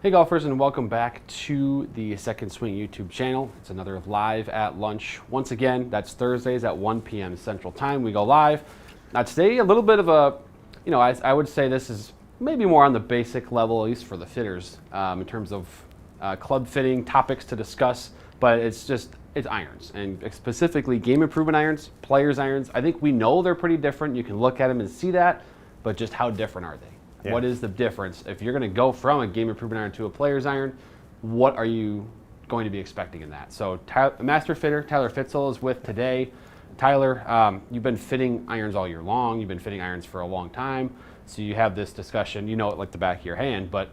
Hey golfers, and welcome back to the Second Swing YouTube channel. It's another live at lunch. Once again, that's Thursdays at 1 p.m. Central Time. We go live. Now today, a little bit of a, I would say this is maybe more on the basic level, at least for the fitters, in terms of club fitting, topics to discuss, but it's irons, and specifically game improvement irons, players irons. I think we know they're pretty different. You can look at them and see that, but just how different are they? Yeah. What is the difference? If you're going to go from a game improvement iron to a player's iron, what are you going to be expecting in that? So master fitter Tyler Fitzel is with today. Tyler, you've been fitting irons all year long. You've been fitting irons for a long time. So you have this discussion, you know it like the back of your hand, but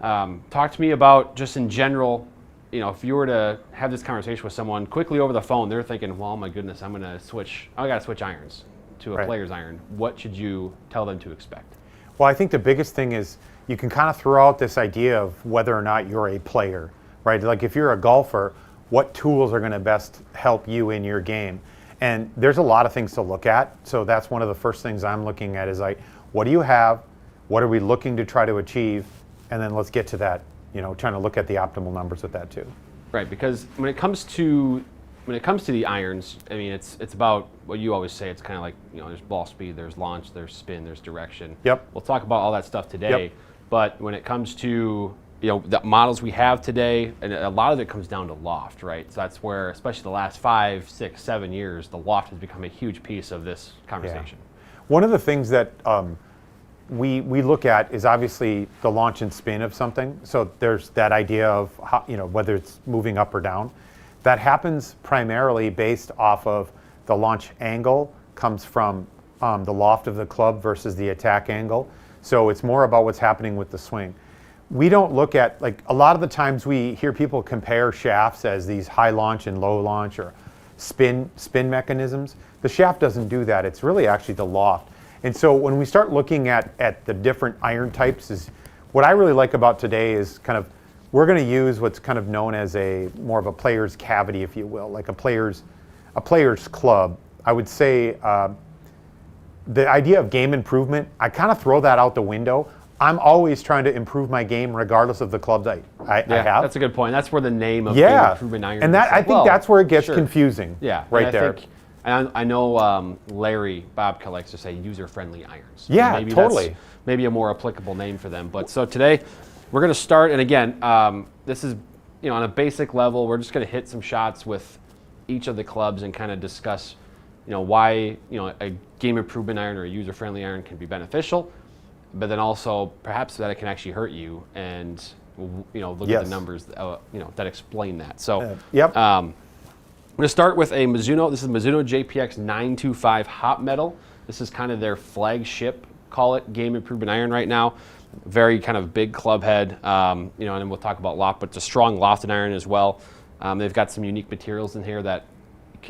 talk to me about just in general, if you were to have this conversation with someone quickly over the phone, they're thinking, well, my goodness, I got to switch irons to a player's iron. What should you tell them to expect? Well, I think the biggest thing is you can kind of throw out this idea of whether or not you're a player, right? Like if you're a golfer, what tools are going to best help you in your game? And there's a lot of things to look at. So that's one of the first things I'm looking at is like, what do you have? What are we looking to try to achieve? And then let's get to that, trying to look at the optimal numbers with that too. Right, because when it comes to the irons, I mean, it's about what you always say. It's kind of like, there's ball speed, there's launch, there's spin, there's direction. Yep. We'll talk about all that stuff today. Yep. But when it comes to, the models we have today, and a lot of it comes down to loft, right? So that's where, especially the last 5, 6, 7 years, the loft has become a huge piece of this conversation. Yeah. One of the things that we look at is obviously the launch and spin of something. So there's that idea of how, whether it's moving up or down. That happens primarily based off of the launch angle comes from the loft of the club versus the attack angle. So it's more about what's happening with the swing. We don't look at, like a lot of the times we hear people compare shafts as these high launch and low launch or spin mechanisms. The shaft doesn't do that. It's really actually the loft. And so when we start looking at the different iron types, is what I really like about today is kind of we're going to use what's kind of known as more of a player's cavity, if you will, like a player's club. I would say the idea of game improvement, I kind of throw that out the window. I'm always trying to improve my game regardless of the clubs I have. That's a good point. That's where the name of game improvement iron. And I think that's where it gets confusing. Yeah, right there. I know Larry Bobka likes to say user-friendly irons. Yeah, maybe totally. That's maybe a more applicable name for them. But so today, we're going to start, and again, this is on a basic level. We're just going to hit some shots with each of the clubs and kind of discuss, why a game improvement iron or a user-friendly iron can be beneficial, but then also perhaps that it can actually hurt you, and look at the numbers that explain that. So I'm going to start with a Mizuno. This is Mizuno JPX 925 hot metal. This is kind of their flagship, call it, game improvement iron right now. Very kind of big club head, and then we'll talk about loft, but it's a strong lofted iron as well. They've got some unique materials in here that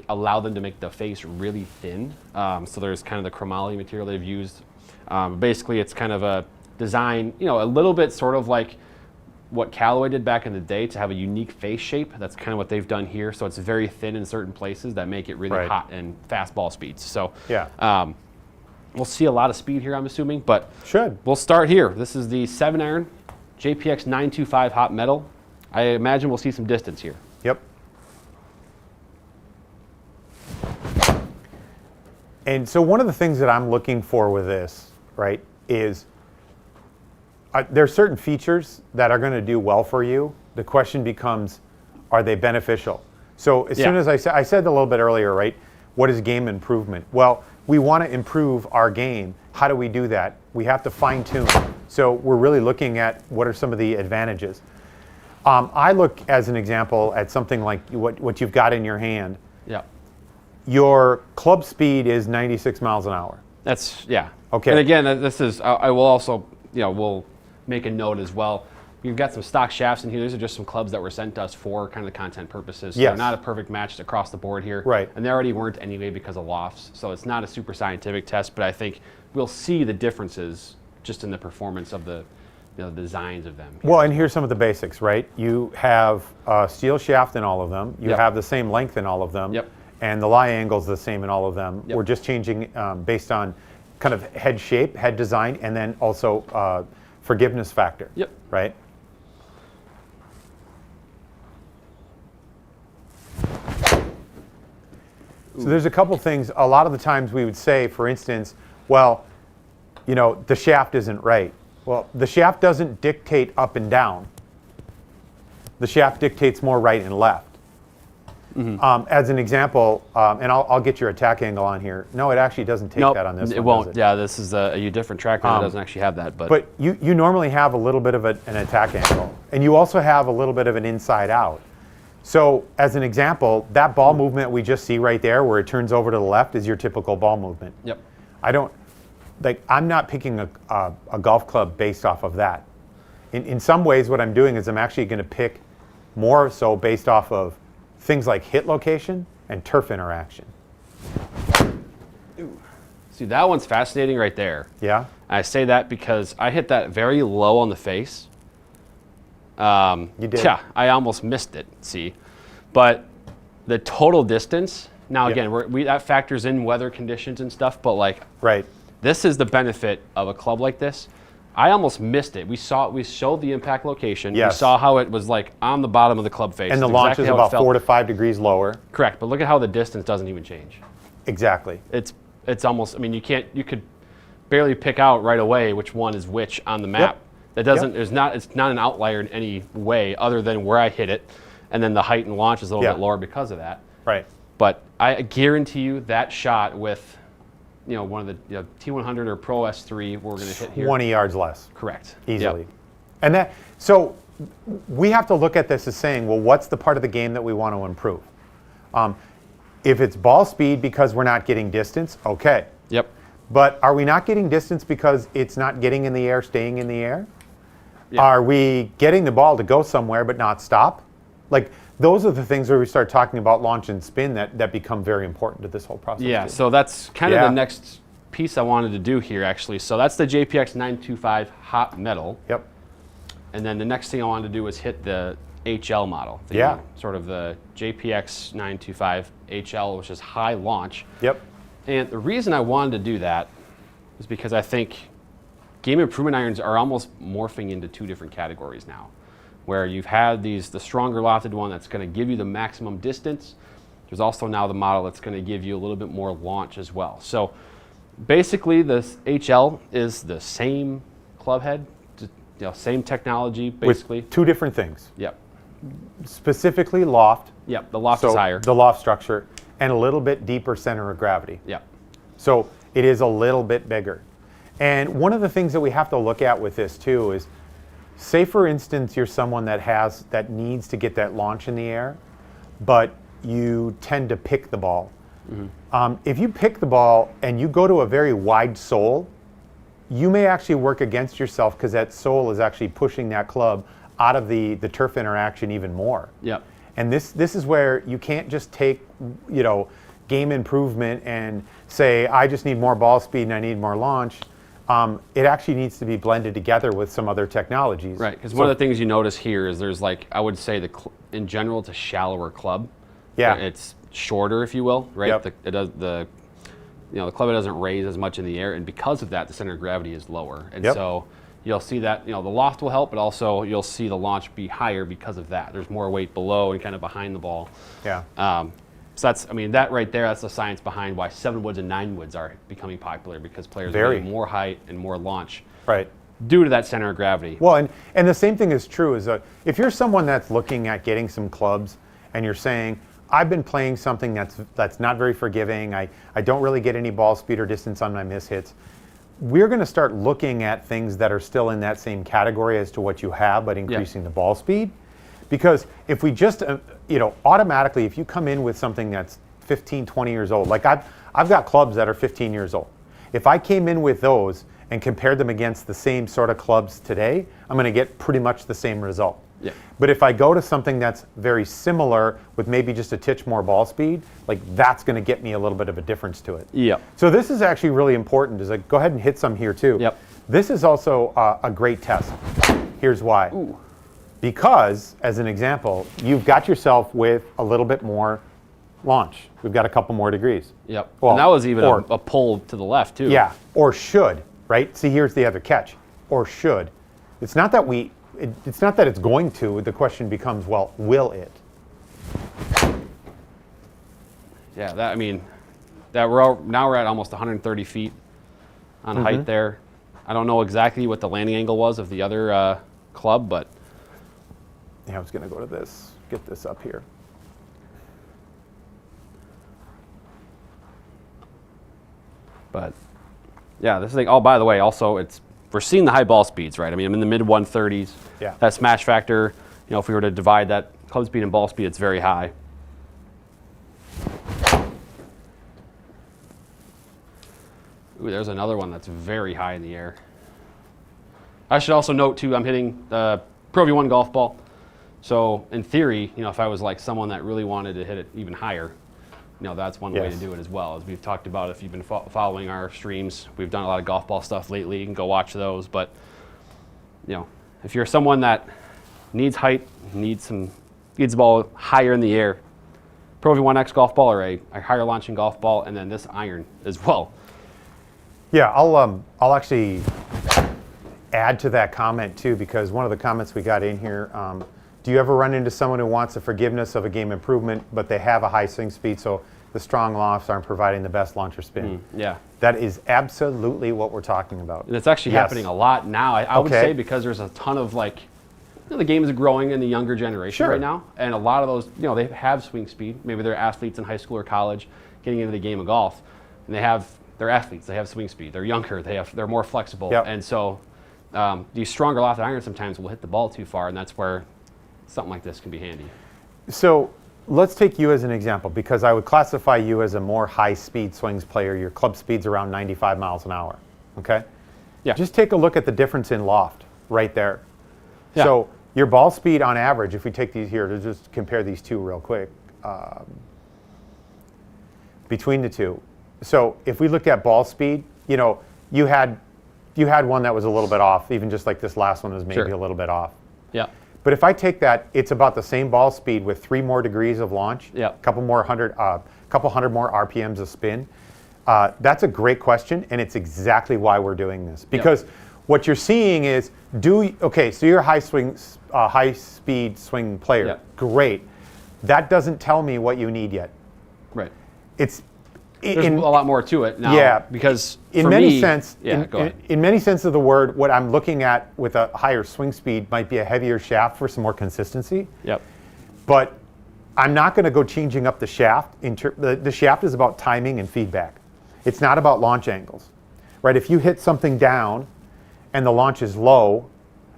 allow them to make the face really thin. So there's kind of the chromoly material they've used. Basically, it's kind of a design, a little bit sort of like what Callaway did back in the day to have a unique face shape. That's kind of what they've done here. So it's very thin in certain places that make it really hot and fast ball speeds. So we'll see a lot of speed here, I'm assuming, but we'll start here. This is the 7-iron JPX 925 hot metal. I imagine we'll see some distance here. Yep. And so one of the things that I'm looking for with this, right, is there are certain features that are going to do well for you. The question becomes, are they beneficial? So as soon as I said a little bit earlier, right, what is game improvement? Well, we want to improve our game. How do we do that? We have to fine tune. So we're really looking at what are some of the advantages. I look, as an example, at something like what you've got in your hand. Yeah. Your club speed is 96 miles an hour. That's, Okay. And again, this is, I will also, we'll make a note as well. You've got some stock shafts in here. These are just some clubs that were sent to us for kind of the content purposes. So they're not a perfect match across the board here. Right. And they already weren't anyway because of lofts. So it's not a super scientific test, but I think we'll see the differences just in the performance of the designs of them. Well, and here's some of the basics, right? You have a steel shaft in all of them. You have the same length in all of them. Yep. And the lie angle is the same in all of them. We're just changing based on kind of head shape, head design, and then also forgiveness factor. Yep. Right? So there's a couple things. A lot of the times we would say, for instance, well, you know, the shaft isn't right. Well, the shaft doesn't dictate up and down. The shaft dictates more right and left. As an example, and I'll get your attack angle on here. No, it actually doesn't take that on this one. It won't. Does it? Yeah, this is a different Trackman that doesn't actually have that. But you normally have a little bit of an attack angle, and you also have a little bit of an inside out. So as an example, that ball movement we just see right there, where it turns over to the left, is your typical ball movement. Yep. I'm not picking a golf club based off of that. In some ways, what I'm doing is I'm actually going to pick more so based off of things like hit location and turf interaction. See, that one's fascinating right there. Yeah? I say that because I hit that very low on the face. You did? Yeah, I almost missed it, see. But the total distance, now again, that factors in weather conditions and stuff, but like, right. This is the benefit of a club like this. I almost missed it. We showed the impact location. Yes. We saw how it was like on the bottom of the club face. And the launch is about 4 to 5 degrees lower. Correct, but look at how the distance doesn't even change. Exactly. It's almost, I mean, you could barely pick out right away which one is which on the map. That doesn't, it's not an outlier in any way other than where I hit it, and then the height and launch is a little bit lower because of that. Right. But I guarantee you that shot with, you know, one of the T100 or Pro S3 we're going to hit here. 20 yards less. Correct. Easily. Yep. And so we have to look at this as saying, well, what's the part of the game that we want to improve? If it's ball speed because we're not getting distance, okay. Yep. But are we not getting distance because it's not getting in the air, staying in the air? Yep. Are we getting the ball to go somewhere but not stop? Like, those are the things where we start talking about launch and spin that become very important to this whole process. Yeah, too. so that's kind of the next piece I wanted to do here, actually. So that's the JPX 925 hot metal. Yep. And then the next thing I wanted to do was hit the HL model. Sort of the JPX 925 HL, which is high launch. Yep. And the reason I wanted to do that is because I think game improvement irons are almost morphing into two different categories now, where you've had the stronger lofted one that's going to give you the maximum distance. There's also now the model that's going to give you a little bit more launch as well. So basically this HL is the same club head, same technology basically. With two different things. Yep. Specifically loft. Yep, the loft is higher. The loft structure, and a little bit deeper center of gravity. Yep. So it is a little bit bigger. And one of the things that we have to look at with this too is, say for instance you're someone that needs to get that launch in the air, but you tend to pick the ball. Mm-hmm. If you pick the ball and you go to a very wide sole, you may actually work against yourself because that sole is actually pushing that club out of the turf interaction even more. Yep. And this is where you can't just take, game improvement and say, I just need more ball speed and I need more launch. It actually needs to be blended together with some other technologies. Right, because one of the things you notice here is there's I would say in general it's a shallower club. Yeah. It's shorter, if you will, right? Yep. The club doesn't raise as much in the air, and because of that, the center of gravity is lower. And so you'll see that, the loft will help, but also you'll see the launch be higher because of that. There's more weight below and kind of behind the ball. Yeah. So that right there, that's the science behind why 7-woods and 9-woods are becoming popular, because players are getting more height and more launch. Right. Due to that center of gravity. Well, and the same thing is true is if you're someone that's looking at getting some clubs and you're saying, I've been playing something that's not very forgiving, I don't really get any ball speed or distance on my miss hits, we're going to start looking at things that are still in that same category as to what you have, but increasing the ball speed. Because if we just, automatically, if you come in with something that's 15, 20 years old, like I've got clubs that are 15 years old. If I came in with those and compared them against the same sort of clubs today, I'm going to get pretty much the same result. Yeah. But if I go to something that's very similar with maybe just a titch more ball speed, that's going to get me a little bit of a difference to it. Yeah. So this is actually really important. Go ahead and hit some here too. Yep. This is also a great test. Here's why. Ooh. Because, as an example, you've got yourself with a little bit more launch. We've got a couple more degrees. Yep. Well, and that was even a pull to the left too. Yeah. Or should, right? See, here's the other catch. Or should. It's not that it's not that it's going to. The question becomes, well, will it? Yeah, that I mean, that now we're at almost 130 feet on height there. I don't know exactly what the landing angle was of the other club, but yeah, I was going to go to this, get this up here. But yeah, this thing. Oh, by the way, also we're seeing the high ball speeds, right? I mean, I'm in the mid 130s. Yeah. That smash factor, you know, if we were to divide that club speed and ball speed, it's very high. Ooh, there's another one that's very high in the air. I should also note too, I'm hitting the Pro V1 golf ball. So in theory, you know, if I was like someone that really wanted to hit it even higher, you know, that's one way to do it as well. As we've talked about, if you've been following our streams, we've done a lot of golf ball stuff lately. You can go watch those. But, you know, if you're someone that needs height, needs the ball higher in the air, Pro V1X golf ball or a higher launching golf ball, and then this iron as well. Yeah, I'll actually add to that comment too, because one of the comments we got in here, do you ever run into someone who wants the forgiveness of a game improvement, but they have a high swing speed, so the strong lofts aren't providing the best launcher spin? Yeah. That is absolutely what we're talking about. And it's actually happening a lot now. I would say because there's a ton of like, you know, the game is growing in the younger generation right now, and a lot of those, you know, they have swing speed. Maybe they're athletes in high school or college getting into the game of golf, and they're athletes. They have swing speed. They're younger. They're more flexible, and so these stronger lofted irons sometimes will hit the ball too far, and that's where something like this can be handy. So let's take you as an example, because I would classify you as a more high-speed swings player. Your club speed's around 95 miles an hour, okay? Yeah. Just take a look at the difference in loft right there. Yeah. So your ball speed on average, if we take these here to just compare these two real quick, between the two. So if we looked at ball speed, you know, you had one that was a little bit off, even just like this last one was maybe a little bit off. Yeah. But if I take that, it's about the same ball speed with 3 more degrees of launch, Yeah. couple hundred more RPMs of spin. That's a great question, and it's exactly why we're doing this. Because what you're seeing is, so you're a high-speed swing player. Yeah. Great. That doesn't tell me what you need yet. Right. There's a lot more to it now. Yeah, because in for many me, sense, go ahead. in many sense of the word, what I'm looking at with a higher swing speed might be a heavier shaft for some more consistency. Yep. But I'm not going to go changing up the shaft. The shaft is about timing and feedback. It's not about launch angles, right? If you hit something down and the launch is low,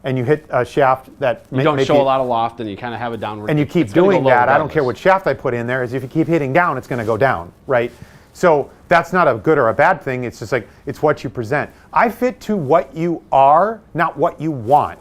and you hit a shaft that you don't show a lot of loft, and you kind of have a downward. And you keep doing that. I don't care what shaft I put in there. Is if you keep hitting down, it's going to go down, right? So that's not a good or a bad thing. It's just like, it's what you present. I fit to what you are, not what you want.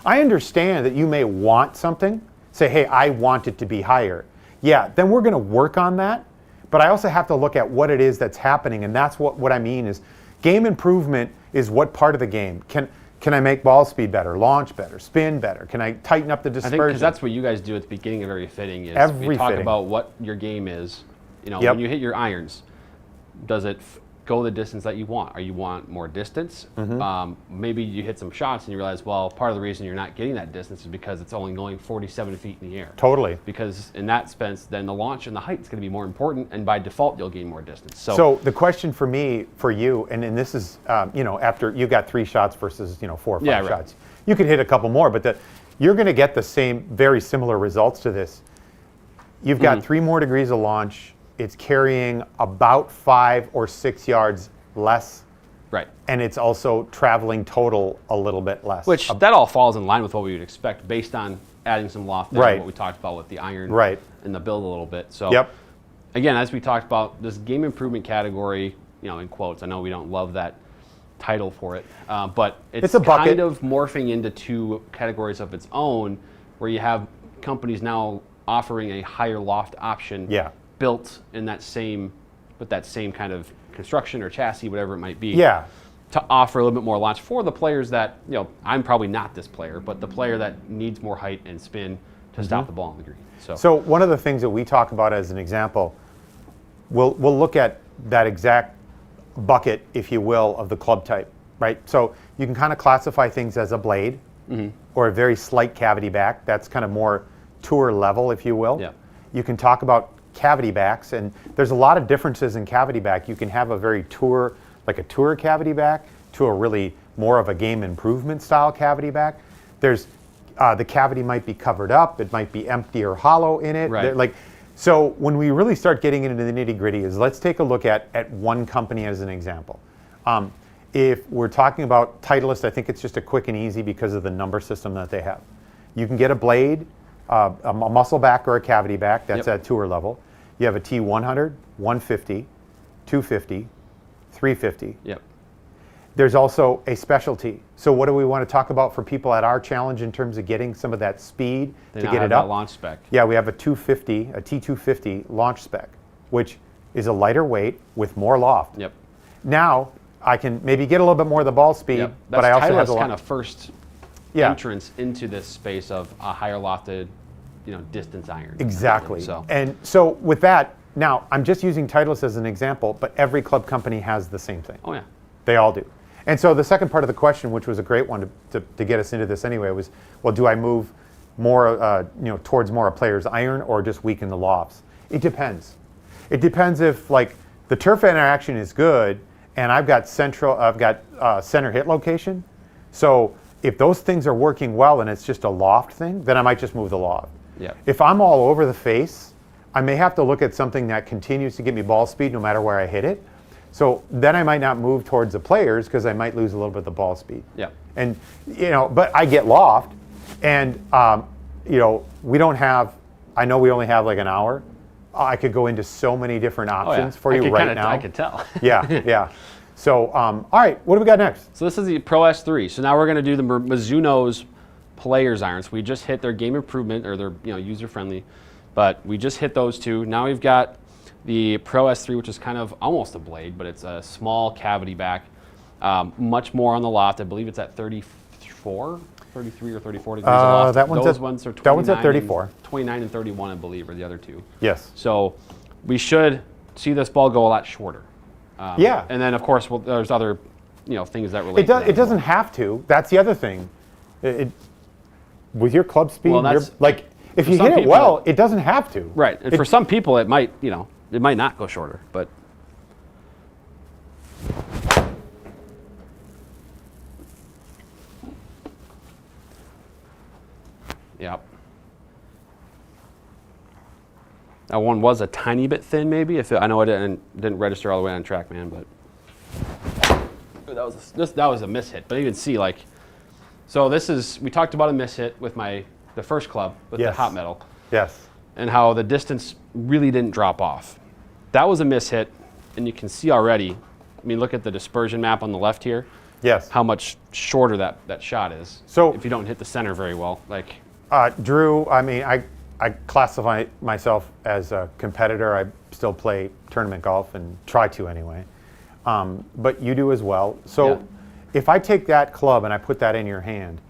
I understand that you may want something. Say, hey, I want it to be higher. Yeah, then we're going to work on that. But I also have to look at what it is that's happening. And that's what I mean is game improvement is what part of the game. Can I make ball speed better, launch better, spin better? Can I tighten up the dispersion? I think because that's what you guys do at the beginning of every fitting is you talk about what your game is. You know, when you hit your irons, does it go the distance that you want? Or you want more distance? Maybe you hit some shots and you realize, well, part of the reason you're not getting that distance is because it's only going 47 feet in the air. Totally. Because in that sense, then the launch and the height is going to be more important, and by default, you'll gain more distance. So the question for you, and this is, you know, after you got 3 shots versus, you know, 4 or 5 shots, you could hit a couple more, but you're going to get the same, very similar results to this. You've got 3 more degrees of launch. It's carrying about 5 or 6 yards less. Right. And it's also traveling total a little bit less. Which that all falls in line with what we would expect based on adding some loft there, what we talked about with the iron and the build a little bit. So again, as we talked about, this game improvement category, you know, in quotes, I know we don't love that title for it, but it's a bucket. kind of morphing into 2 categories of its own, where you have companies now offering a higher loft option built in that same, with that same kind of construction or chassis, whatever it might be, to offer a little bit more launch for the players that, you know, I'm probably not this player, but the player that needs more height and spin to stop the ball on the green. So one of the things that we talk about as an example, we'll look at that exact bucket, if you will, of the club type, right? So you can kind of classify things as a blade or a very slight cavity back. That's kind of more tour level, if you will. You can talk about cavity backs, and there's a lot of differences in cavity back. You can have a very tour, like a tour cavity back, to a really more of a game improvement style cavity back. There's the cavity might be covered up, it might be empty or hollow in it. Right. So when we really start getting into the nitty gritty is let's take a look at one company as an example. If we're talking about Titleist, I think it's just a quick and easy because of the number system that they have. You can get a blade, a muscle back or a cavity back, that's at tour level. You have a T100, 150, 250, 350. Yep. There's also a specialty. So what do we want to talk about for people at our challenge in terms of getting some of that speed to get it up? That launch spec. Yeah, we have a 250, a T250 launch spec, which is a lighter weight with more loft. Yep. Now I can maybe get a little bit more of the ball speed, Yep. but I also have the kind of first entrance into this space of a higher lofted, distance iron. Exactly. So. And so with that, now I'm just using Titleist as an example, but every club company has the same thing. Oh yeah. They all do. And so the second part of the question, which was a great one to get us into this anyway, was, well, do I move more, towards more a player's iron or just weaken the lofts? It depends. It depends if like the turf interaction is good and I've got center hit location. So if those things are working well and it's just a loft thing, then I might just move the loft. Yeah. If I'm all over the face, I may have to look at something that continues to give me ball speed no matter where I hit it. So then I might not move towards the players because I might lose a little bit of the ball speed. Yeah. And, but I get loft and, we don't have, I know we only have like an hour. I could go into so many different options for you right now. I could tell. Yeah. So, all right, what do we got next? So this is the Pro S3. So now we're going to do the Mizuno's Players Irons. We just hit their game improvement or their user friendly, but we just hit those two. Now we've got the Pro S3, which is kind of almost a blade, but it's a small cavity back, much more on the loft. I believe it's at 34, 33 or 34 degrees of loft. Those ones are 29. That one's at 34. 29 and 31, I believe, are the other two. Yes. So we should see this ball go a lot shorter. Yeah. And then, of course, there's other things that relate to that. It doesn't have to. That's the other thing. With your club speed, if you hit it well, it doesn't have to. Right. And for some people, it might, it might not go shorter, but. Yep. That one was a tiny bit thin, maybe. I know it didn't register all the way on Trackman, but that was a miss hit. But you can see, so we talked about a miss hit with the first club with the hot metal. Yes. And how the distance really didn't drop off. That was a miss hit, and you can see already. I mean, look at the dispersion map on the left here. Yes. How much shorter that shot is. So if you don't hit the center very well, Drew, I mean, I classify myself as a competitor. I still play tournament golf and try to anyway. But you do as well. So if I take that club and I put that in your hand,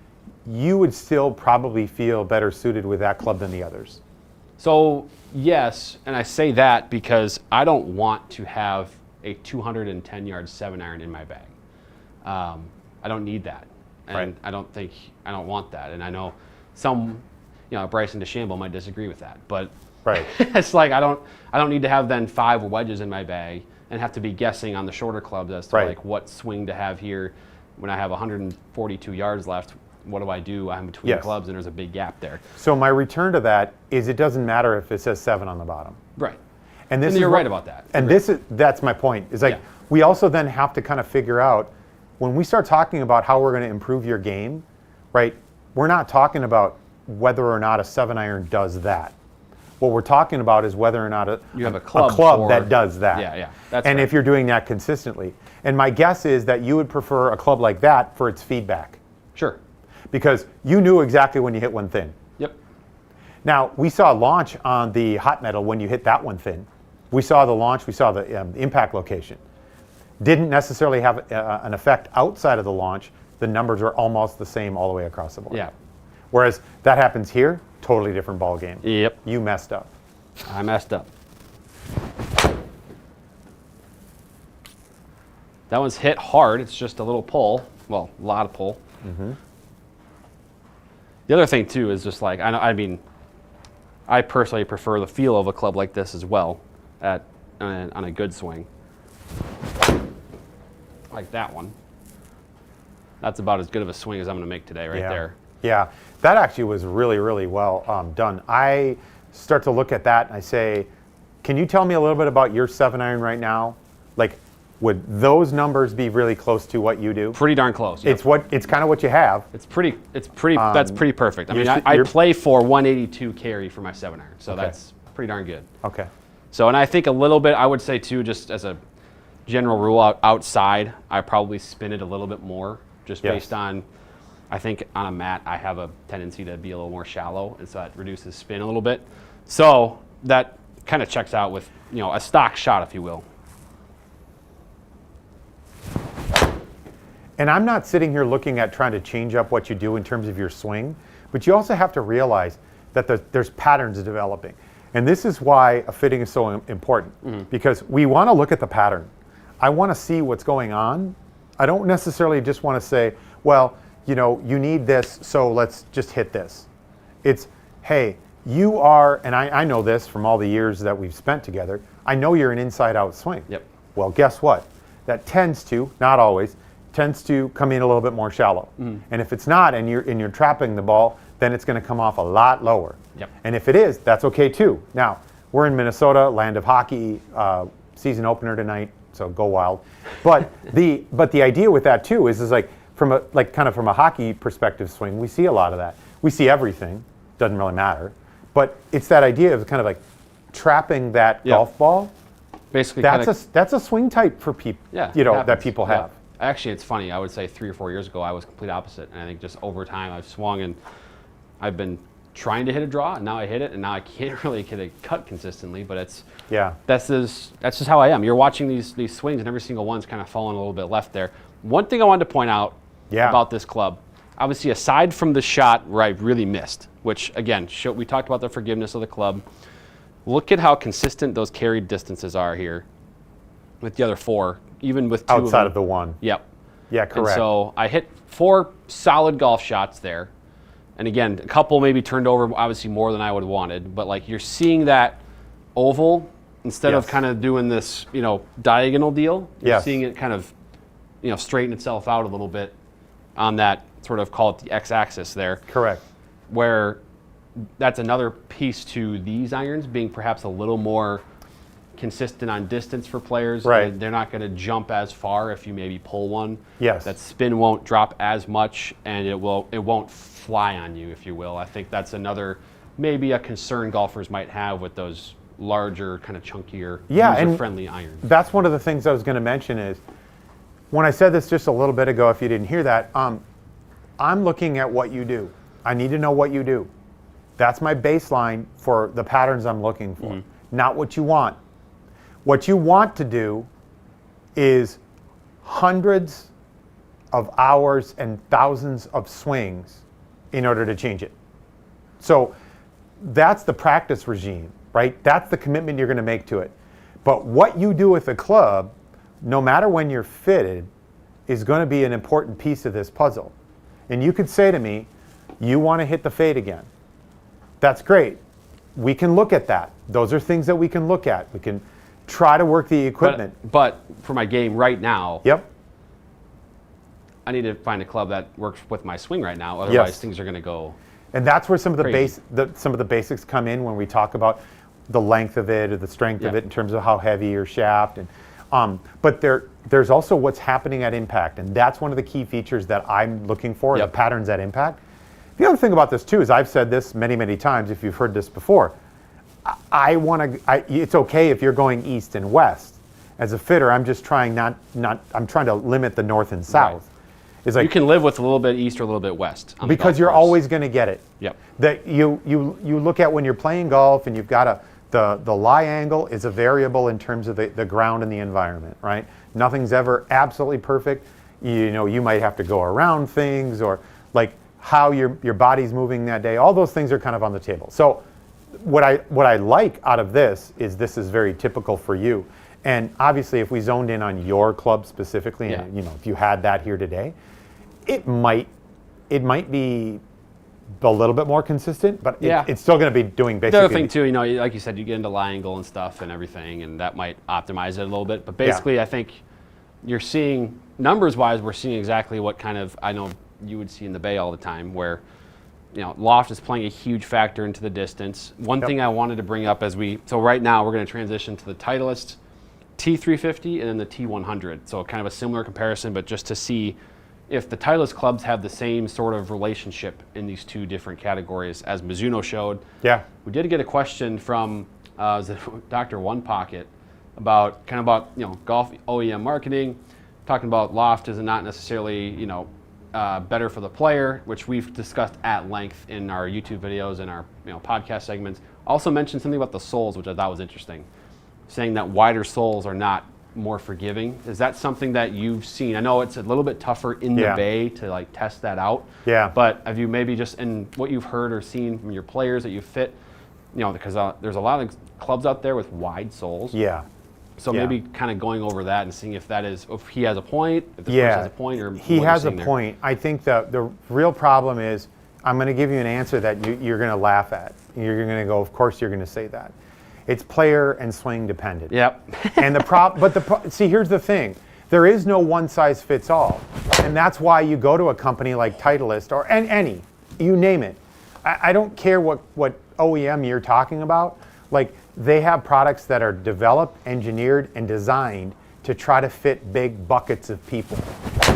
you would still probably feel better suited with that club than the others. So yes, and I say that because I don't want to have a 210-yard 7-iron in my bag. I don't need that, and I don't want that. And I know some, Bryson DeChambeau might disagree with that, but it's like I don't need to have then 5 wedges in my bag and have to be guessing on the shorter clubs as to what swing to have here when I have 142 yards left. What do I do? I'm between clubs and there's a big gap there. So my return to that is it doesn't matter if it says 7 on the bottom. Right. And you're right about that. And that's my point. Is we also then have to kind of figure out when we start talking about how we're going to improve your game, right? We're not talking about whether or not a 7-iron does that. What we're talking about is whether or not you have a club that does that. Yeah. And if you're doing that consistently. And my guess is that you would prefer a club like that for its feedback. Sure. Because you knew exactly when you hit one thin. Yep. Now, we saw launch on the hot metal when you hit that one thin. We saw the launch, we saw the impact location. Didn't necessarily have an effect outside of the launch. The numbers are almost the same all the way across the board. Yeah. Whereas that happens here, totally different ball game. Yep. You messed up. I messed up. That one's hit hard. It's just a little pull. Well, a lot of pull. Mm-hmm. The other thing too is just I I personally prefer the feel of a club like this as well on a good swing. Like that one. That's about as good of a swing as I'm going to make today right there. Yeah, that actually was really, really well done. I start to look at that and I say, can you tell me a little bit about your 7-iron right now? Like, would those numbers be really close to what you do? Pretty darn close. Yep. It's kind of what you have. It's pretty. That's pretty perfect. I mean, I play for 182 carry for my 7-iron, so that's pretty darn good. Okay. So, and I think a little bit, I would say too, just as a general rule outside, I probably spin it a little bit more, just based on, I think on a mat, I have a tendency to be a little more shallow, and so that reduces spin a little bit. So that kind of checks out with, a stock shot, if you will. And I'm not sitting here looking at trying to change up what you do in terms of your swing, but you also have to realize that there's patterns developing. And this is why a fitting is so important, because we want to look at the pattern. I want to see what's going on. I don't necessarily just want to say, well, you need this, so let's just hit this. It's, hey, you are, and I know this from all the years that we've spent together, I know you're an inside-out swing. Yep. Well, guess what? That tends to, not always, tends to come in a little bit more shallow. And if it's not, and you're trapping the ball, then it's going to come off a lot lower. Yep. And if it is, that's okay too. Now, we're in Minnesota, land of hockey, season opener tonight, so go Wild. But the idea with that too is like from a hockey perspective swing, we see a lot of that. We see everything, doesn't really matter. But it's that idea of kind of like trapping that golf ball. Basically, that's a swing type for people. That people have. Actually, it's funny. I would say 3 or 4 years ago, I was complete opposite. And I think just over time, I've swung and I've been trying to hit a draw, and now I hit it, and now I can't really hit a cut consistently. But that's just how I am. You're watching these swings, and every single one's kind of falling a little bit left there. One thing I wanted to point out about this club, obviously, aside from the shot where I really missed, which again, we talked about the forgiveness of the club. Look at how consistent those carried distances are here with the other 4. Even with 2 outside of the 1. Yep. Yeah, correct. And so I hit 4 solid golf shots there. And again, a couple maybe turned over obviously more than I would have wanted. But like you're seeing that oval instead of kind of doing this, diagonal deal. You're seeing it kind of, straighten itself out a little bit on that sort of, call it the x-axis there. Correct. Where that's another piece to these irons being perhaps a little more consistent on distance for players. Right. They're not going to jump as far if you maybe pull one. Yes. That spin won't drop as much, and it won't fly on you, if you will. I think that's another maybe a concern golfers might have with those larger, kind of chunkier, user-friendly irons. That's one of the things I was going to mention is when I said this just a little bit ago, if you didn't hear that, I'm looking at what you do. I need to know what you do. That's my baseline for the patterns I'm looking for, not what you want. What you want to do is hundreds of hours and thousands of swings in order to change it. So that's the practice regime, right? That's the commitment you're going to make to it. But what you do with the club, no matter when you're fitted, is going to be an important piece of this puzzle. And you could say to me, you want to hit the fade again. That's great. We can look at that. Those are things that we can look at. We can try to work the equipment. But for my game right now, yep, I need to find a club that works with my swing right now. Otherwise, things are going to go. And that's where some of the basics come in when we talk about the length of it or the strength of it in terms of how heavy your shaft. And but there's also what's happening at impact, and that's one of the key features that I'm looking for. The patterns at impact. The other thing about this too is I've said this many, many times. If you've heard this before. It's okay if you're going east and west. As a fitter, I'm just trying I'm trying to limit the north and south. Right. It's like, you can live with a little bit east or a little bit west. Because you're always going to get it. Yep. That you look at when you're playing golf and you've got the lie angle is a variable in terms of the ground and the environment, right? Nothing's ever absolutely perfect. You might have to go around things or like how your body's moving that day. All those things are kind of on the table. So what I like out of this is very typical for you. And obviously, if we zoned in on your club specifically, and if you had that here today, it might be a little bit more consistent, but Yeah. it's still going to be doing The basically. other thing too, like you said, you get into lie angle and stuff and everything, and that might optimize it a little bit. But basically, I think you're seeing numbers-wise, we're seeing exactly what kind of I know you would see in the Bay all the time, where loft is playing a huge factor into the distance. One thing I wanted to bring up so right now we're going to transition to the Titleist T350 and then the T100. So kind of a similar comparison, but just to see if the Titleist clubs have the same sort of relationship in these two different categories as Mizuno showed. Yeah. We did get a question from Dr. One Pocket about golf OEM marketing, talking about loft is not necessarily better for the player, which we've discussed at length in our YouTube videos and our podcast segments. Also mentioned something about the soles, which I thought was interesting, saying that wider soles are not more forgiving. Is that something that you've seen? I know it's a little bit tougher in the Bay to test that out. Yeah. But have you maybe just in what you've heard or seen from your players that you fit, because there's a lot of clubs out there with wide soles. Yeah. So maybe kind of going over that and seeing if he has a point, if this person has a point, or he has a point. I think the real problem is I'm going to give you an answer that you're going to laugh at. You're going to go, of course you're going to say that. It's player and swing dependent. Yep. And see, here's the thing. There is no one size fits all. And that's why you go to a company like Titleist or any, you name it. I don't care what OEM you're talking about. Like, they have products that are developed, engineered, and designed to try to fit big buckets of people,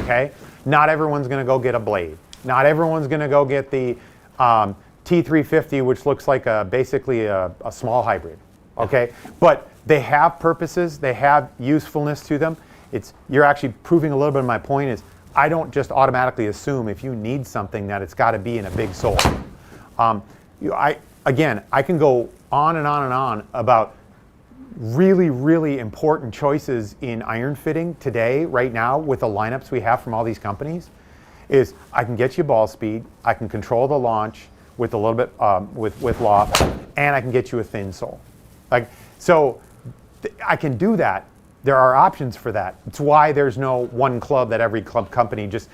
okay? Not everyone's gonna go get a blade. Not everyone's gonna go get the T350, which looks like basically a small hybrid, okay? But they have purposes, they have usefulness to them. You're actually proving a little bit of my point is, I don't just automatically assume if you need something that it's gotta be in a big sole. I can go on and on and on about really, really important choices in iron fitting today, right now, with the lineups we have from all these companies, is I can get you ball speed, I can control the launch with a little bit, with loft, and I can get you a thin sole. I can do that. There are options for that. It's why there's no one club that every club company just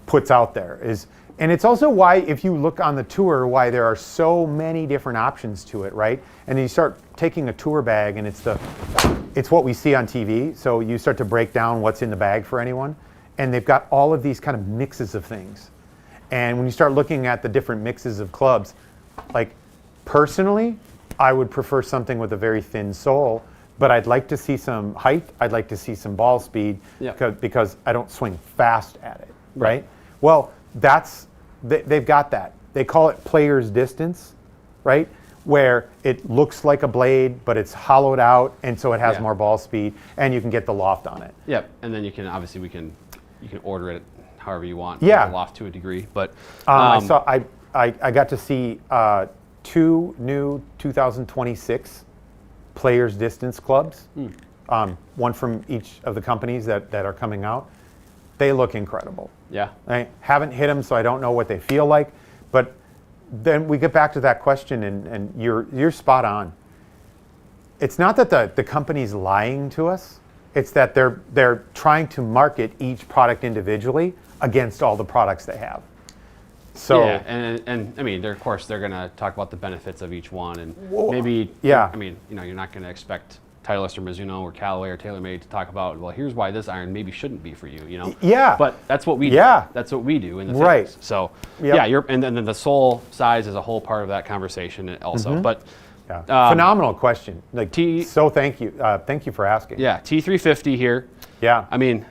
puts out there. And it's also why, if you look on the tour, why there are so many different options to it, right? And then you start taking a tour bag, and it's what we see on TV. So you start to break down what's in the bag for anyone, and they've got all of these kind of mixes of things. And when you start looking at the different mixes of clubs, like personally, I would prefer something with a very thin sole, but I'd like to see some height. I'd like to see some ball speed because I don't swing fast at it, right? Well, they've got that. They call it player's distance, right? Where it looks like a blade, but it's hollowed out, and so it has more ball speed, and you can get the loft on it. Yep, and then you can order it however you want. Yeah, the loft to a degree, but I got to see 2 new 2026 players distance clubs. One from each of the companies that are coming out. They look incredible. Yeah. I haven't hit them, so I don't know what they feel like. But then we get back to that question, and you're spot on. It's not that the company's lying to us. It's that they're trying to market each product individually against all the products they have. So yeah, and I mean, of course, they're going to talk about the benefits of each one, and maybe I mean, you're not going to expect Titleist or Mizuno or Callaway or TaylorMade to talk about, well, here's why this iron maybe shouldn't be for you, Yeah. But that's what we do. That's what we do in the fitness. So and then the sole size is a whole part of that conversation also. But phenomenal question. So thank you. Thank you for asking. Yeah, T350 here. Yeah. I mean,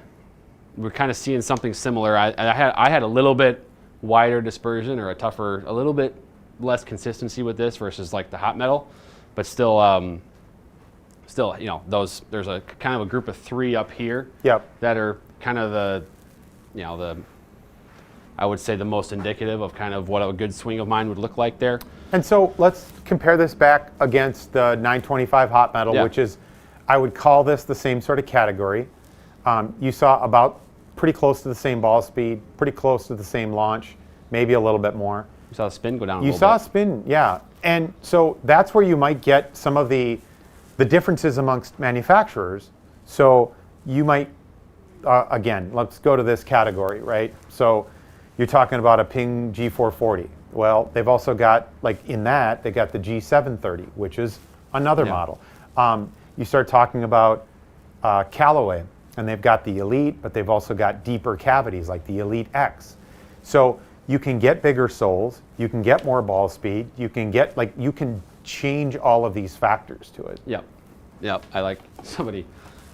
we're kind of seeing something similar. I had a little bit wider dispersion or a little bit less consistency with this versus like the hot metal, but still, there's a kind of a group of 3 up here that are kind of I would say the most indicative of kind of what a good swing of mine would look like there. And so let's compare this back against the 925 hot metal, which is, I would call this the same sort of category. You saw about pretty close to the same ball speed, pretty close to the same launch, maybe a little bit more. You saw the spin go down a little bit. You saw spin, yeah. And so that's where you might get some of the differences amongst manufacturers. So you might, again, let's go to this category, right? So you're talking about a Ping G440, Well, they've also got, like in that, they got the G730, which is another model. You start talking about Callaway, and they've got the Elite, but they've also got deeper cavities like the Elite X. So you can get bigger soles, you can get more ball speed, you can get, like, you can change all of these factors to it. Yep. I like somebody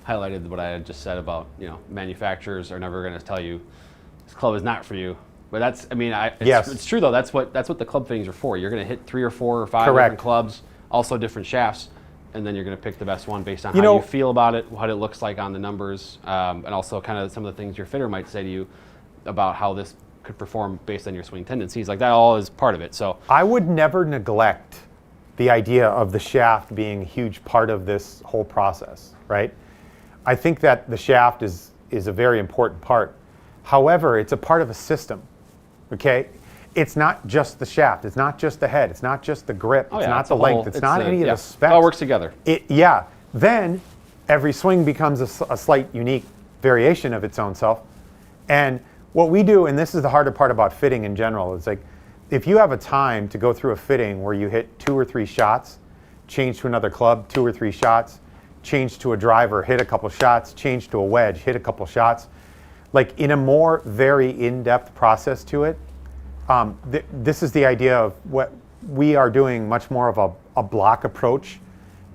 highlighted what I had just said about, manufacturers are never going to tell you this club is not for you. But that's, I mean, it's true though. That's what the club fittings are for. You're going to hit 3 or 4 or 5 different clubs, also different shafts, and then you're going to pick the best one based on how you feel about it, what it looks like on the numbers, and also kind of some of the things your fitter might say to you about how this could perform based on your swing tendencies. Like that all is part of it. So I would never neglect the idea of the shaft being a huge part of this whole process, right? I think that the shaft is a very important part. However, it's a part of a system. Okay, it's not just the shaft. It's not just the head. It's not just the grip. It's not the length. It's not any of the specs. It all works together. Then every swing becomes a slight unique variation of its own self. And what we do, and this is the harder part about fitting in general, is like if you have a time to go through a fitting where you hit 2 or 3 shots, change to another club, 2 or 3 shots, change to a driver, hit a couple shots, change to a wedge, hit a couple shots. Like in a more very in-depth process to it, this is the idea of what we are doing, much more of a block approach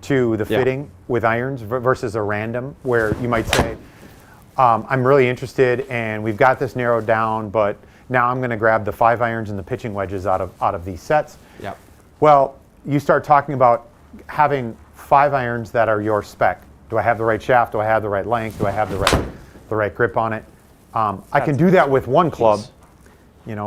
to the fitting with irons versus a random, where you might say, I'm really interested and we've got this narrowed down, but now I'm going to grab the 5 irons and the pitching wedges out of these sets. Yep. Well, you start talking about having 5 irons that are your spec. Do I have the right shaft? Do I have the right length? Do I have the right grip on it? I can do that with one club.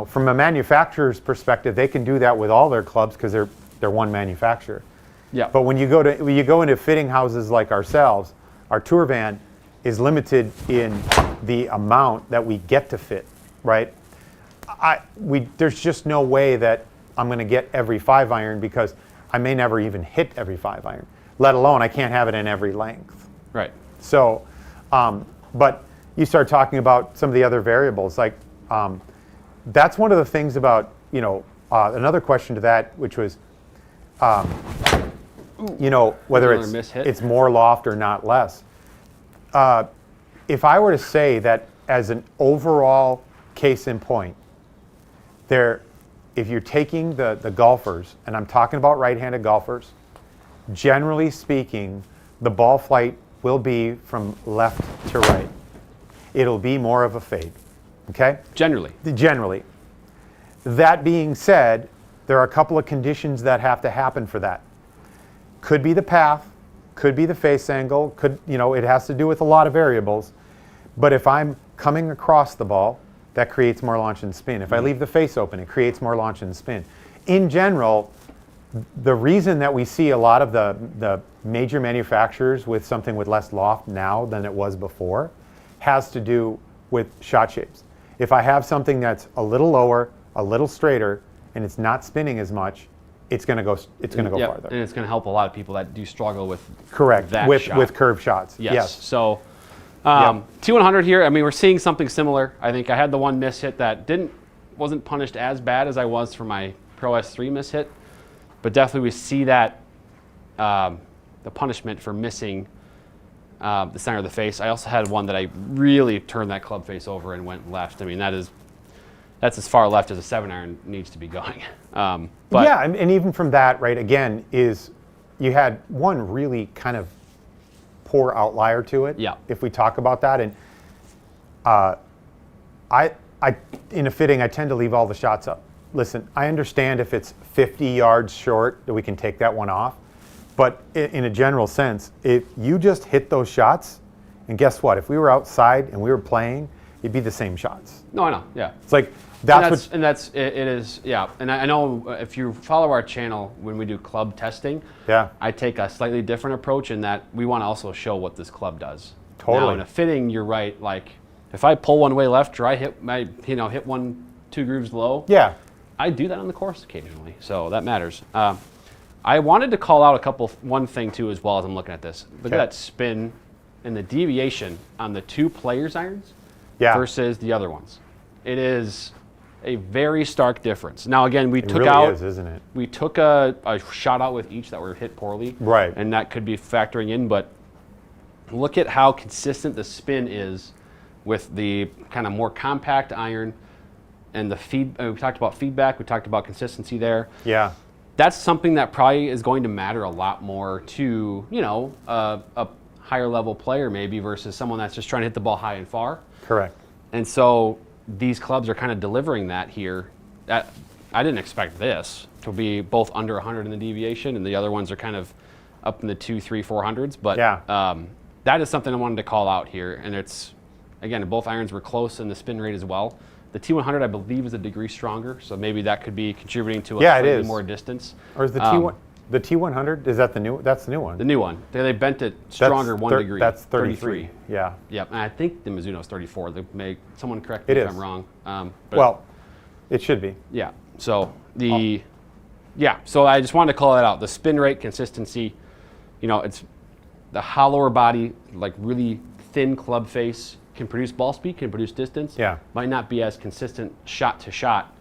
From a manufacturer's perspective, they can do that with all their clubs because they're one manufacturer. Yeah. But when you go into fitting houses like ourselves, our tour van is limited in the amount that we get to fit, right? There's just no way that I'm going to get every 5 iron because I may never even hit every 5 iron, let alone I can't have it in every length. Right. So, but you start talking about some of the other variables, like that's one of the things about, another question to that, which was, whether it's more loft or not less. If I were to say that as an overall case in point, if you're taking the golfers, and I'm talking about right-handed golfers, generally speaking, the ball flight will be from left to right. It'll be more of a fade, okay? Generally. That being said, there are a couple of conditions that have to happen for that. Could be the path, could be the face angle, it has to do with a lot of variables. But if I'm coming across the ball, that creates more launch and spin. If I leave the face open, it creates more launch and spin. In general, the reason that we see a lot of the major manufacturers with something with less loft now than it was before has to do with shot shapes. If I have something that's a little lower, a little straighter, and it's not spinning as much, it's going to go farther. And it's going to help a lot of people that do struggle with with curved shots. Yes. So 2-100 here. I mean, we're seeing something similar. I think I had the one miss hit that wasn't punished as bad as I was for my Pro S3 miss hit, but definitely we see that the punishment for missing the center of the face. I also had one that I really turned that club face over and went left. I mean, that's as far left as a 7-iron needs to be going. And even from that, right, again, is you had one really kind of poor outlier to it. Yeah. If we talk about that, and I in a fitting, I tend to leave all the shots up. Listen, I understand if it's 50 yards short that we can take that one off. But in a general sense, if you just hit those shots, and guess what? If we were outside and we were playing, it'd be the same shots. No, I know. Yeah. It's like it is. Yeah. And I know if you follow our channel when we do club testing, I take a slightly different approach in that we want to also show what this club does. Totally. Now, in a fitting, you're right. Like if I pull one way left or I hit 1-2 grooves low. Yeah. I do that on the course occasionally, so that matters. I wanted to call out one thing too, as well as I'm looking at this. Look at that spin and the deviation on the 2 players' irons versus the other ones. It is a very stark difference. Now, again, we It took really out, is, isn't it? we took a shot out with each that were hit poorly. Right. And that could be factoring in, but look at how consistent the spin is with the kind of more compact iron and the we talked about feedback, we talked about consistency there. Yeah. That's something that probably is going to matter a lot more to, you know, a higher level player maybe versus someone that's just trying to hit the ball high and far. Correct. And so these clubs are kind of delivering that here. I didn't expect this to be both under 100 in the deviation, and the other ones are kind of up in the 200, 300, 400s. But Yeah. that is something I wanted to call out here. And it's, again, both irons were close in the spin rate as well. The T100, I believe, is a degree stronger, so maybe that could be contributing to a Yeah, it slightly is. more distance. Or is the T100, is that the new, that's the new one? The new one. They bent it stronger 1 degree. That's 33. Yeah. Yep, and I think the Mizuno's 34. Someone correct me It if is. I'm wrong. But Well, it should be. yeah. So so I just wanted to call that out. The spin rate consistency, you know, it's the hollower body, like really thin club face, can produce ball speed, can produce distance. Yeah. Might not be as consistent shot to shot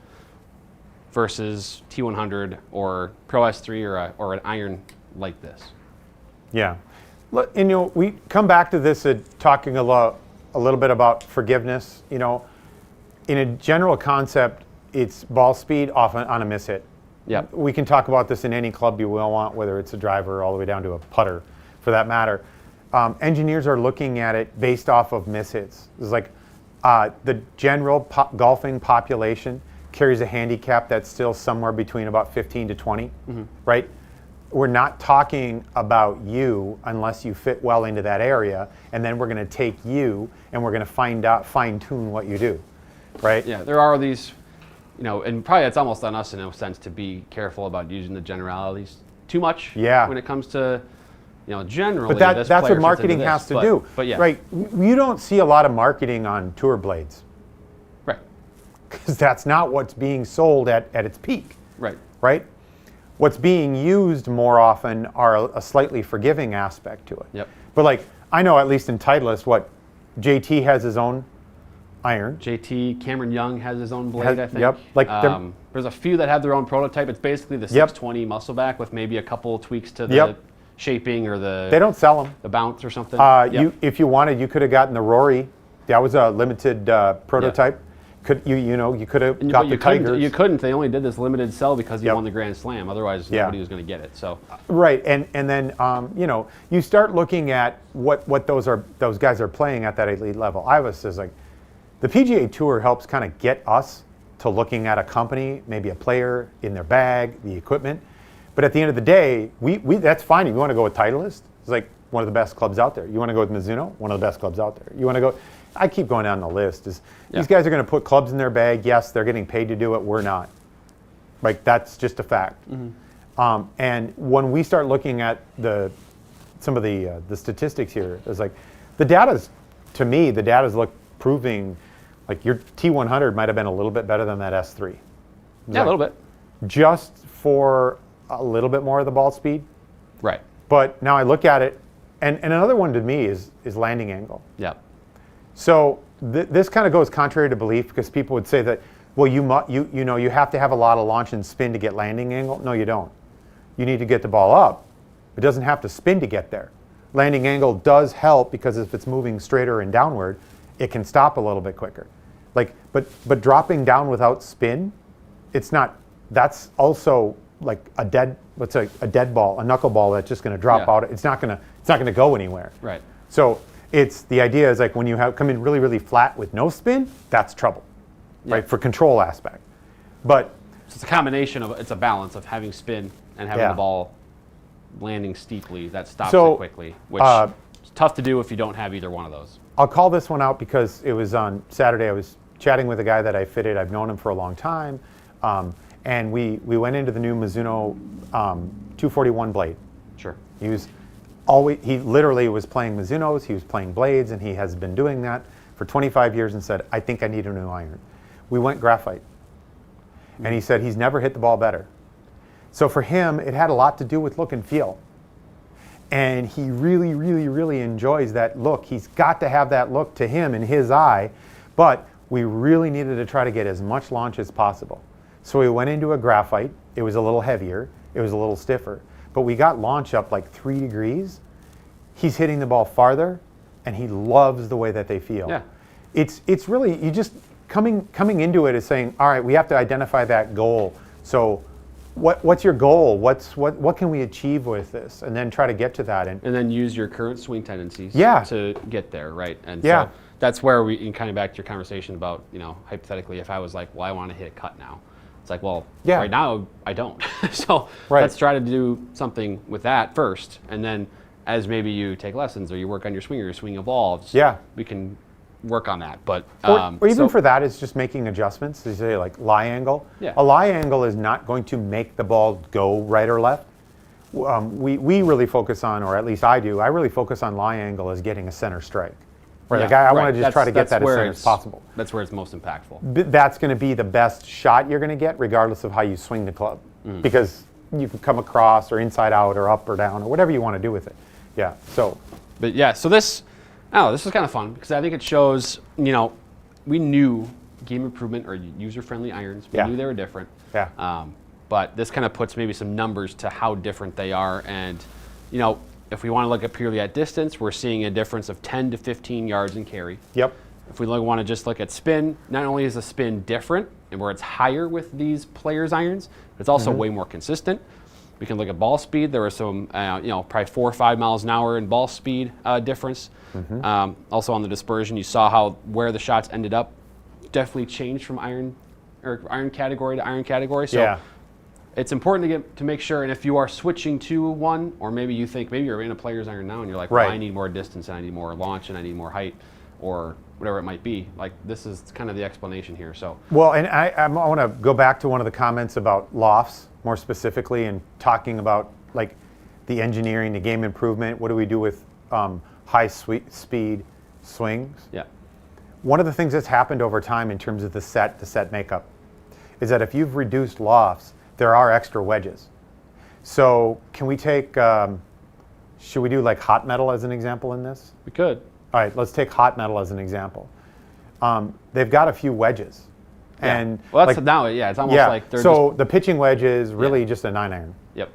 versus T100 or Pro S3 or an iron like this. Yeah. And, you know, we come back to this talking a little bit about forgiveness. You know, in a general concept, it's ball speed often on a miss hit. Yeah. We can talk about this in any club you will want, whether it's a driver all the way down to a putter, for that matter. Engineers are looking at it based off of miss hits. It's like the general golfing population carries a handicap that's still somewhere between about 15 to 20, right? We're not talking about you unless you fit well into that area, and then we're going to take you and we're going to fine tune what you do, right? Yeah, there are these, you know, and probably it's almost on us in a sense to be careful about using the generalities too much. Yeah. When it comes to, you know, generally. But this that's player what fits marketing into this, has to do, But yeah. right? You don't see a lot of marketing on tour blades Right. because that's not what's being sold at its peak, Right. right? What's being used more often are a slightly forgiving aspect to it. Yep. But like, I know at least in Titleist, what JT has his own iron. JT, Cameron Young has his own blade, I think. Yep. Like there's a few that have their own prototype. It's basically the Yep. 620 muscle back with maybe a couple tweaks to the Yep. shaping or the They don't sell them. the bounce or something. If you wanted, you could have gotten the Rory. That was a limited prototype. You could have got the Tigers. You couldn't. They only did this limited sell because he Yep. won the Grand Slam. Otherwise, Yeah. nobody was going to get it. So Right, and then you start looking at what those guys are playing at that elite level. I was just like, the PGA Tour helps kind of get us to looking at a company, maybe a player in their bag, the equipment. But at the end of the day, we that's fine. If you want to go with Titleist, it's like one of the best clubs out there. You want to go with Mizuno, one of the best clubs out there. You want to go. I keep going down the list. These guys are going to put clubs in their bag. Yes, they're getting paid to do it. We're not. Like, that's just a fact. And when we start looking at some of the statistics here, it's like the data's proving like your T100 might have been a little bit better than that S3. yeah, a little bit. Just for a little bit more of the ball speed. Right. But now I look at it, and another one to me is landing angle. Yeah. So this kind of goes contrary to belief because people would say that, well, you have to have a lot of launch and spin to get landing angle. No, you don't. You need to get the ball up. It doesn't have to spin to get there. Landing angle does help because if it's moving straighter and downward, it can stop a little bit quicker. Like, but dropping down without spin, it's not. That's also like a dead ball, a knuckleball that's just going to drop out. It's not going to go anywhere. Right. So the idea is like when you come in really, really flat with no spin, that's trouble, right? For control aspect. But it's a combination of, it's a balance of having spin and having the ball landing steeply that stops it quickly, which is tough to do if you don't have either one of those. I'll call this one out because it was on Saturday. I was chatting with a guy that I fitted. I've known him for a long time. And we went into the new Mizuno 241 blade. Sure. He literally was playing Mizunos, he was playing blades, and he has been doing that for 25 years and said, I think I need a new iron. We went graphite. And he said he's never hit the ball better. So for him, it had a lot to do with look and feel. And he really, really, really enjoys that look. He's got to have that look to him in his eye. But we really needed to try to get as much launch as possible. So we went into a graphite. It was a little heavier. It was a little stiffer. But we got launch up like 3 degrees. He's hitting the ball farther, and he loves the way that they feel. Yeah. It's really, you just, coming into it is saying, all right, we have to identify that goal. So what's your goal? What can we achieve with this? And then try to get to that. And then use your current swing tendencies Yeah. to get there, right? And Yeah. so that's where we, and kind of back to your conversation about, hypothetically, if I was like, well, I want to hit a cut now. It's like, well, Yeah. right now I don't. So Right. let's try to do something with that first. And then as maybe you take lessons or you work on your swing or your swing evolves, Yeah. we can work on that. But Or even so- for that, it's just making adjustments. You say like lie angle. Yeah. A lie angle is not going to make the ball go right or left. We really focus on, or at least I do, I really focus on lie angle as getting a center strike. Right. Yeah, Like I want right. to just try to get That's that as where center as it's- possible. That's where it's most impactful. That's going to be the best shot you're going to get, regardless of how you swing the club, because you can come across or inside out or up or down or whatever you want to do with it. Yeah. So. But yeah, so this is kind of fun because I think it shows, we knew game improvement or user-friendly irons. We Yeah. knew they were different. Yeah. But this kind of puts maybe some numbers to how different they are. And, if we want to look at purely at distance, we're seeing a difference of 10 to 15 yards in carry. Yep. If we want to just look at spin, not only is the spin different and where it's higher with these players' irons, but it's also way more consistent. We can look at ball speed. There was some, probably 4 or 5 miles an hour in ball speed difference. Also on the dispersion, you saw where the shots ended up definitely changed from iron category to iron category. So Yeah. it's important to make sure. And if you are switching to one, or maybe you think maybe you're in a player's iron now and you're like, well, Right. I need more distance and I need more launch and I need more height, or whatever it might be. Like this is kind of the explanation here. So Well, and I want to go back to one of the comments about lofts more specifically, and talking about like the engineering, the game improvement. What do we do with high speed swings? yeah, One of the things that's happened over time in terms of the set makeup is that if you've reduced lofts, there are extra wedges. So can we take, should we do like hot metal as an example in this? we could. All right, let's take hot metal as an example. They've got a few wedges. Yeah. And Well, that's like, now. Yeah, it's almost yeah, like they're so the pitching wedge is really just a 9-iron. Yep.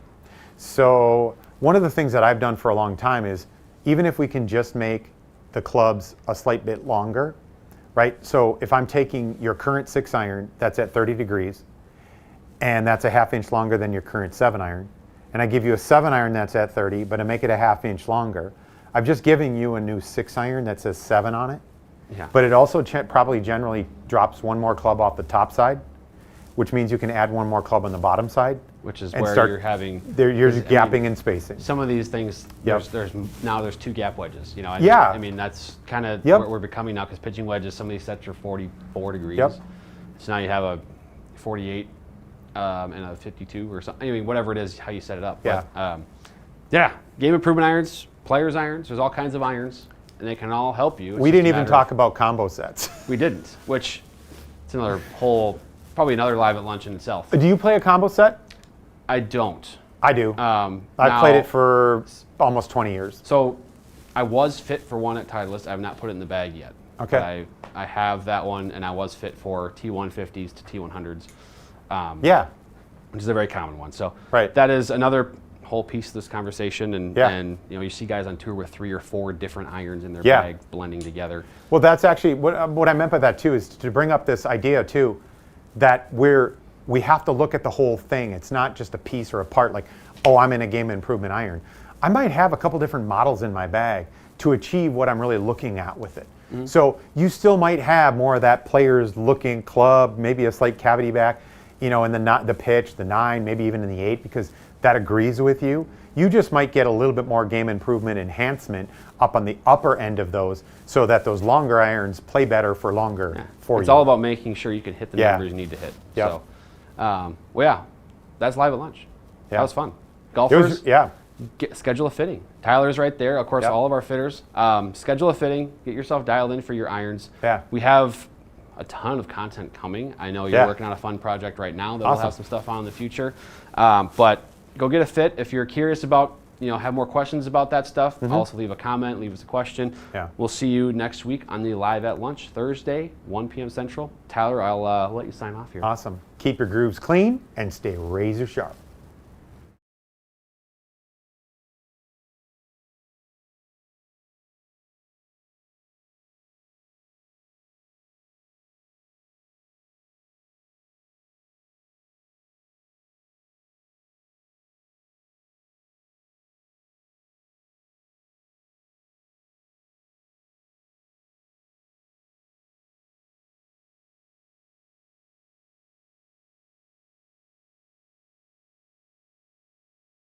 So one of the things that I've done for a long time is, even if we can just make the clubs a slight bit longer, right? So if I'm taking your current 6-iron that's at 30 degrees, and that's a 1/2 inch longer than your current 7-iron, and I give you a 7-iron that's at 30, but I make it a 1/2 inch longer, I've just given you a new 6-iron that says 7 on it. Yeah. But it also probably generally drops one more club off the top side, which means you can add one more club on the bottom side. Which is and where start- you're having. You're I mean, gapping and spacing. Some of these things, Yep. there's 2 gap wedges. Yeah. I mean, that's kind of Yep. what we're becoming now, because pitching wedges, some of these sets are 44 degrees. Yep. So now you have a 48 and a 52 or something. I mean, whatever it is, how you set it up. Yeah. But, yeah. Game improvement irons, players' irons. There's all kinds of irons, and they can all help you. It's We just didn't a even matter talk of- about combo sets. We didn't, which it's another whole, probably another live at lunch in itself. Do you play a combo set? I don't. I do. Now- I've played it for almost 20 years. So I was fit for one at Titleist. I have not put it in the bag yet. Okay. But I have that one, and I was fit for T150s to T100s, Yeah. which is a very common one. So Right. that is another whole piece of this conversation. And, Yeah. and you see guys on tour with 3 or 4 different irons in their Yeah. bag blending together. Well, that's actually what I meant by that too, is to bring up this idea too, that we have to look at the whole thing. It's not just a piece or a part, like, oh, I'm in a game improvement iron. I might have a couple different models in my bag to achieve what I'm really looking at with it. So you still might have more of that player's looking club, maybe a slight cavity back, in the pitch, the 9, maybe even in the 8, because that agrees with you. You just might get a little bit more game improvement enhancement up on the upper end of those, so that those longer irons play better for longer for It's you. all about making sure you can hit the Yeah. numbers you need to hit. Yep. So, well, yeah, that's live at lunch. Yeah. That was fun. It Golfers, was, yeah. schedule a fitting. Tyler's right there. Of course, Yep. all of our fitters. Schedule a fitting. Get yourself dialed in for your irons. Yeah. We have a ton of content coming. I know you're Yeah. working on a fun project right now that we'll Awesome. have some stuff on in the future. But go get a fit if you're curious about have more questions about that stuff, also leave a comment, leave us a question. Yeah. We'll see you next week on the Live at Lunch, Thursday, 1 p.m. Central. Tyler, I'll let you sign off here. Awesome. Keep your grooves clean and stay razor sharp.